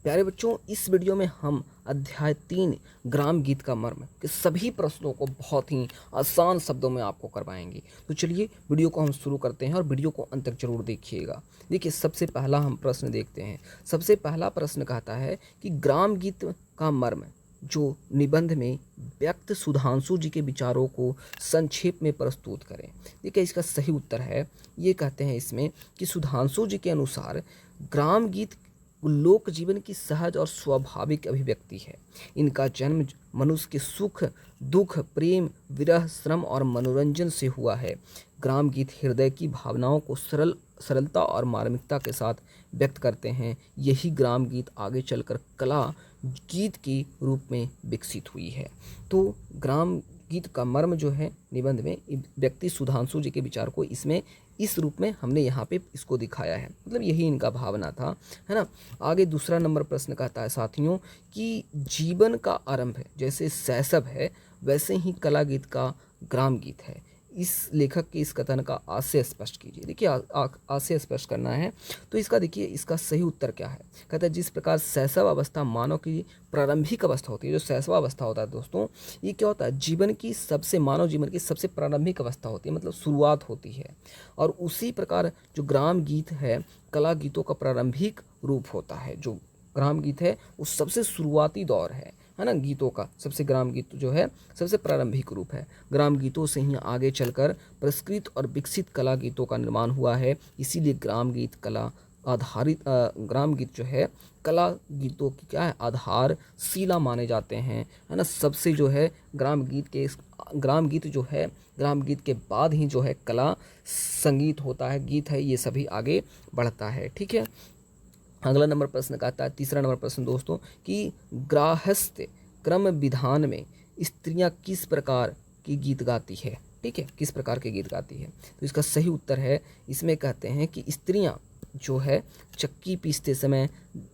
प्यारे बच्चों, इस वीडियो में हम अध्याय 3 ग्राम गीत का मर्म के सभी प्रश्नों को बहुत ही आसान शब्दों में आपको करवाएंगे। तो चलिए वीडियो को हम शुरू करते हैं और वीडियो को अंत तक जरूर देखिएगा। देखिए, सबसे पहला हम प्रश्न देखते हैं। सबसे पहला प्रश्न कहता है कि ग्राम गीत का मर्म जो निबंध में व्यक्त सुधांशु जी के विचारों को संक्षेप में प्रस्तुत करें। देखिए, इसका सही उत्तर है, ये कहते हैं इसमें कि सुधांशु जी के अनुसार ग्राम गीत लोक जीवन की सहज और स्वाभाविक अभिव्यक्ति है। इनका जन्म मनुष्य के सुख दुख प्रेम विरह श्रम और मनोरंजन से हुआ है। ग्राम गीत हृदय की भावनाओं को सरलता और मार्मिकता के साथ व्यक्त करते हैं। यही ग्राम गीत आगे चलकर कला गीत के रूप में विकसित हुई है। तो ग्राम गीत का मर्म जो है निबंध में व्यक्ति सुधांशु जी के विचार को इसमें इस रूप में हमने यहाँ पे इसको दिखाया है, मतलब यही इनका भावना था, है ना। आगे दूसरा नंबर प्रश्न कहता है साथियों कि जीवन का आरंभ है जैसे शैशव है वैसे ही कला गीत का ग्राम गीत है। इस लेखक के इस कथन का आशय स्पष्ट कीजिए। देखिए, आशय स्पष्ट करना है तो इसका देखिए, इसका सही उत्तर क्या है। कहता है जिस प्रकार शैशव अवस्था मानव की प्रारंभिक अवस्था होती है, जो शैशव अवस्था होता है दोस्तों, ये क्या होता है, जीवन की सबसे मानव जीवन की सबसे प्रारंभिक अवस्था होती है, मतलब शुरुआत होती है। और उसी प्रकार जो ग्राम गीत है कला गीतों का प्रारंभिक रूप होता है। जो ग्राम गीत है वो सबसे शुरुआती दौर है ना गीतों का। सबसे ग्राम गीत जो है सबसे प्रारंभिक रूप है। ग्राम गीतों से ही आगे चलकर परिष्कृत और विकसित कला गीतों का निर्माण हुआ है। इसीलिए ग्राम गीत कला आधारित ग्राम गीत जो है कला गीतों की क्या है, आधारशिला माने जाते हैं, है ना। सबसे जो है ग्राम गीत जो है ग्राम गीत के बाद ही जो है कला संगीत होता है, गीत है, ये सभी आगे बढ़ता है। ठीक है, अगला नंबर प्रश्न कहता है, तीसरा नंबर प्रश्न दोस्तों, कि गार्हस्थ्य क्रम विधान में स्त्रियां किस प्रकार की गीत गाती है। ठीक है, किस प्रकार के गीत गाती है। तो इसका सही उत्तर है, इसमें कहते हैं कि स्त्रियां जो है चक्की पीसते समय,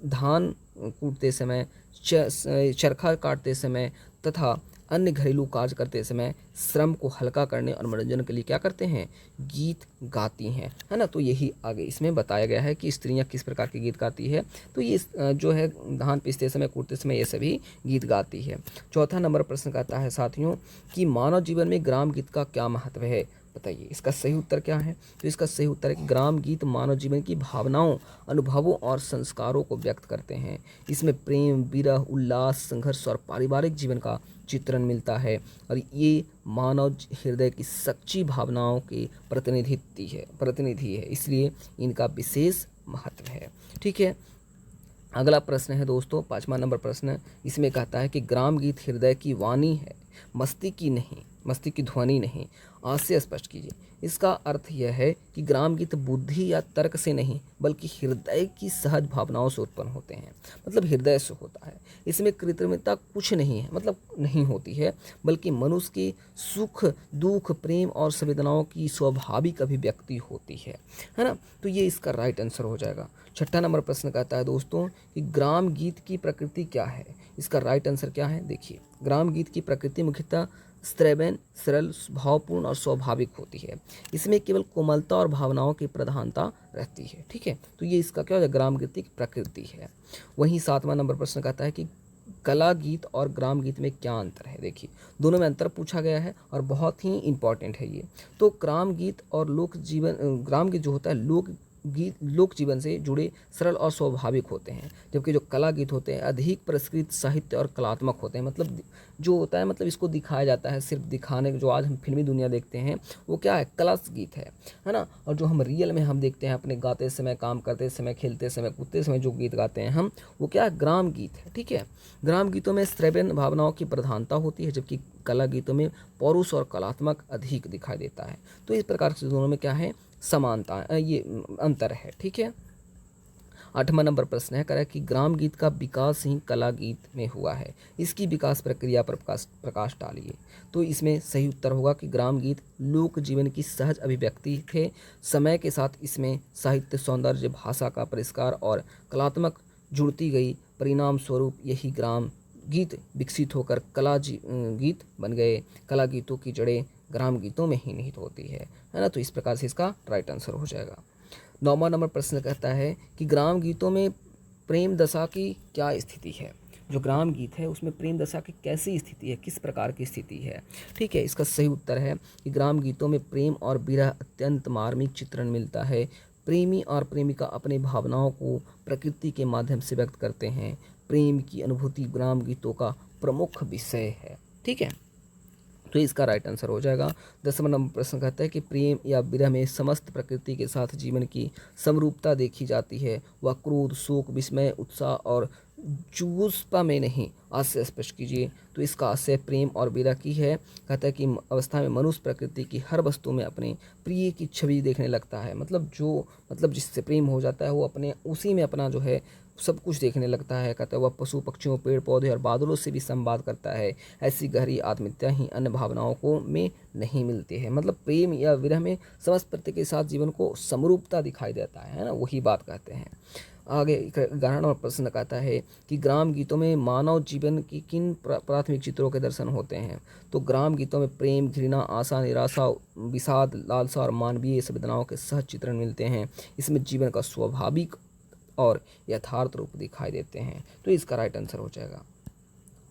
धान कूटते समय, चरखा काटते समय तथा अन्य घरेलू कार्य करते समय श्रम को हल्का करने और मनोरंजन के लिए क्या करते हैं, गीत गाती हैं, है ना। तो यही आगे इसमें बताया गया है कि स्त्रियां किस प्रकार के गीत गाती है। तो ये जो है धान पीसते समय कूटते समय ये सभी गीत गाती है। चौथा नंबर प्रश्न कहता है साथियों कि मानव जीवन में ग्राम गीत का क्या महत्व है, बताइए। इसका सही उत्तर क्या है। तो इसका सही उत्तर है कि ग्राम गीत मानव जीवन की भावनाओं अनुभवों और संस्कारों को व्यक्त करते हैं। इसमें प्रेम विरह उल्लास संघर्ष और पारिवारिक जीवन का चित्रण मिलता है और ये मानव हृदय की सच्ची भावनाओं के प्रतिनिधि है, इसलिए इनका विशेष महत्व है। ठीक है, अगला प्रश्न है दोस्तों, 5वां नंबर प्रश्न। इसमें कहता है कि ग्राम गीत हृदय की वाणी है, मस्ती की ध्वनि नहीं। आशय स्पष्ट कीजिए। इसका अर्थ यह है कि ग्राम गीत बुद्धि या तर्क से नहीं बल्कि हृदय की सहज भावनाओं से उत्पन्न होते हैं, मतलब हृदय से होता है। इसमें कृत्रिमता कुछ नहीं है, मतलब नहीं होती है, बल्कि मनुष्य के सुख दुख प्रेम और संवेदनाओं की स्वाभाविक अभिव्यक्ति होती है ना। तो ये इसका राइट आंसर हो जाएगा। 6वां नंबर प्रश्न कहता है दोस्तों कि ग्राम गीत की प्रकृति क्या है। इसका राइट आंसर क्या है। देखिए, ग्राम गीत की प्रकृति मुख्यतः स्त्रैण सरल भावपूर्ण और स्वाभाविक होती है। इसमें केवल कोमलता और भावनाओं की प्रधानता रहती है। ठीक है, तो ये इसका क्या हो जाए, ग्राम गीत की प्रकृति है। वहीं 7वां नंबर प्रश्न कहता है कि कला गीत और ग्राम गीत में क्या अंतर है। देखिए, दोनों में अंतर पूछा गया है और बहुत ही इंपॉर्टेंट है ये। तो ग्राम गीत जो होता है लोक जीवन से जुड़े सरल और स्वाभाविक होते हैं, जबकि जो कला गीत होते हैं अधिक परिष्कृत साहित्य और कलात्मक होते हैं। मतलब जो होता है, मतलब इसको दिखाया जाता है सिर्फ दिखाने, जो आज हम फिल्मी दुनिया देखते हैं वो क्या है, कला गीत है ना। और जो हम रियल में हम देखते हैं अपने गाते समय, काम करते समय, खेलते समय, कूदते समय जो गीत गाते हैं हम, वो क्या है, ग्राम गीत है। ठीक है, ग्राम गीतों में स्त्रैण भावनाओं की प्रधानता होती है, जबकि कला गीतों में पौरुष और कलात्मक अधिक दिखाई देता है। तो इस प्रकार से दोनों में क्या है, समानता, ये अंतर है। ठीक है, 8वां नंबर प्रश्न है, कह रहा है कि ग्राम गीत का विकास ही कला गीत में हुआ है, इसकी विकास प्रक्रिया पर प्रकाश डालिए। तो इसमें सही उत्तर होगा कि ग्राम गीत लोक जीवन की सहज अभिव्यक्ति थे। समय के साथ इसमें साहित्य सौंदर्य भाषा का परिष्कार और कलात्मक जुड़ती गई। परिणाम स्वरूप यही ग्राम गीत विकसित होकर गीत बन गए। कला गीतों की जड़ें ग्राम गीतों में ही निहित होती है ना। तो इस प्रकार से इसका राइट आंसर हो जाएगा। 9वां नंबर प्रश्न कहता है कि ग्राम गीतों में प्रेम दशा की क्या स्थिति है, जो ग्राम गीत है उसमें प्रेम दशा की कैसी स्थिति है, किस प्रकार की स्थिति है। ठीक है, इसका सही उत्तर है कि ग्राम गीतों में प्रेम और विरह अत्यंत मार्मिक चित्रण मिलता है। प्रेमी और प्रेमिका अपनी भावनाओं को प्रकृति के माध्यम से व्यक्त करते हैं। प्रेम की अनुभूति ग्राम गीतों का प्रमुख विषय है। ठीक है, तो इसका राइट आंसर हो जाएगा। 10वां नंबर प्रश्न कहता है कि प्रेम या विरह में समस्त प्रकृति के साथ जीवन की समरूपता देखी जाती है। वह क्रोध, शोक, विस्मय, उत्साह और जुगुप्सा में नहीं। आशय स्पष्ट कीजिए। तो इसका आशय प्रेम और विरह की है। कहता है कि अवस्था में मनुष्य प्रकृति की हर वस्तु में अपने प्रिय की छवि देखने लगता है। मतलब जिससे प्रेम हो जाता है वो अपने उसी में अपना जो है सब कुछ देखने लगता है। कहता है वह पशु पक्षियों, पेड़ पौधे और बादलों से भी संवाद करता है। ऐसी गहरी आत्मीयता ही अन्य भावनाओं को में नहीं मिलती है। मतलब प्रेम या विरह में समस्त प्रकृति के साथ जीवन को समरूपता दिखाई देता है ना, वही बात कहते हैं। आगे 11वां नंबर प्रश्न कहता है कि ग्राम गीतों में मानव जीवन की किन प्राथमिक चित्रों के दर्शन होते हैं। तो ग्राम गीतों में प्रेम, घृणा, आशा, निराशा, विषाद, लालसा और मानवीय संवेदनाओं के सह चित्रण मिलते हैं। इसमें जीवन का स्वाभाविक और यथार्थ रूप दिखाई देते हैं। तो इसका राइट आंसर हो जाएगा।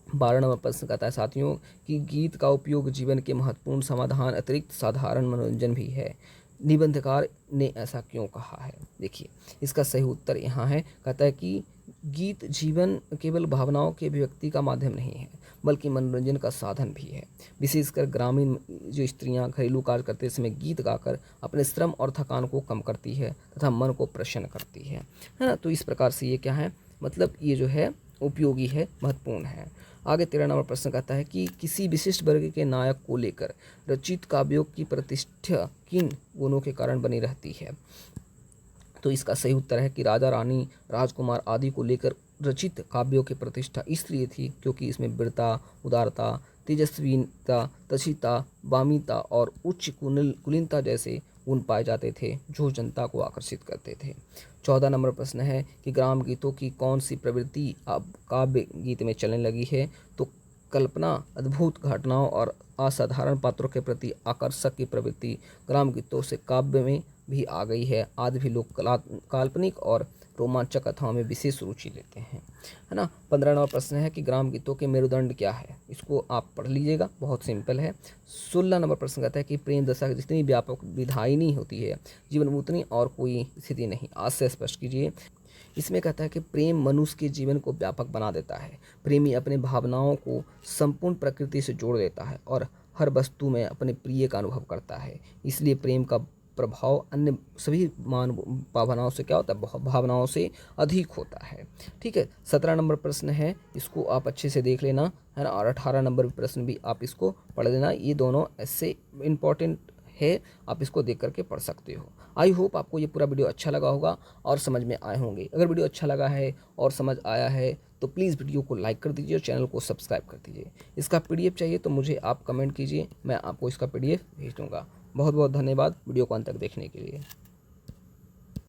12 नंबर प्रश्न कहता है साथियों कि गीत का उपयोग जीवन के महत्वपूर्ण समाधान अतिरिक्त साधारण मनोरंजन भी है। निबंधकार ने ऐसा क्यों कहा है। देखिए, इसका सही उत्तर यहाँ है। कहता है कि गीत जीवन केवल भावनाओं के अभिव्यक्ति का माध्यम नहीं है बल्कि मनोरंजन का साधन भी है। विशेषकर ग्रामीण जो स्त्रियां घरेलू कार्य करते समय गीत गाकर अपने श्रम और थकान को कम करती है तथा मन को प्रसन्न करती है ना। तो इस प्रकार से ये क्या है, मतलब ये जो है उपयोगी है, महत्वपूर्ण है। आगे 13 नंबर प्रश्न कहता है कि किसी विशिष्ट वर्ग के नायक को लेकर रचित काव्यों की प्रतिष्ठा किन गुणों के कारण बनी रहती है। तो इसका सही उत्तर है कि राजा, रानी, राजकुमार आदि को लेकर रचित काव्यों की प्रतिष्ठा इसलिए थी क्योंकि इसमें वीरता, उदारता, तेजस्वीता, तचिता, वामिता और उच्च कुलीनता जैसे गुण पाए जाते थे जो जनता को आकर्षित करते थे। 14 नंबर प्रश्न है कि ग्राम गीतों की कौन सी प्रवृत्ति अब काव्य गीत में चलने लगी है। तो कल्पना, अद्भुत घटनाओं और असाधारण पात्रों के प्रति आकर्षक की प्रवृत्ति ग्राम गीतों से काव्य में भी आ गई है। आज भी लोग काल्पनिक और रोमांचक कथाओं में विशेष रुचि लेते हैं, है ना। 15 नंबर प्रश्न है कि ग्राम गीतों के मेरुदंड क्या है। इसको आप पढ़ लीजिएगा, बहुत सिंपल है। 16 नंबर प्रश्न कहता है कि प्रेम दशा जितनी व्यापक विधायिनी होती है जीवन में उतनी और कोई स्थिति नहीं। आज से स्पष्ट कीजिए। इसमें कहता है कि प्रेम मनुष्य के जीवन को व्यापक बना देता है। प्रेमी अपने भावनाओं को संपूर्ण प्रकृति से जोड़ देता है और हर वस्तु में अपने प्रिय का अनुभव करता है। इसलिए प्रेम का प्रभाव अन्य सभी भावनाओं से क्या होता है, भावनाओं से अधिक होता है। ठीक है, 17 नंबर प्रश्न है, इसको आप अच्छे से देख लेना, है ना। और 18 नंबर प्रश्न भी आप इसको पढ़ लेना। ये दोनों ऐसे इम्पॉर्टेंट है, आप इसको देख करके पढ़ सकते हो। आई होप आपको ये पूरा वीडियो अच्छा लगा होगा और समझ में आए होंगे। अगर वीडियो अच्छा लगा है और समझ आया है तो प्लीज़ वीडियो को लाइक कर दीजिए और चैनल को सब्सक्राइब कर दीजिए। इसका PDF चाहिए तो मुझे आप कमेंट कीजिए, मैं आपको इसका PDF भेज दूँगा। बहुत बहुत धन्यवाद वीडियो को अंत तक देखने के लिए।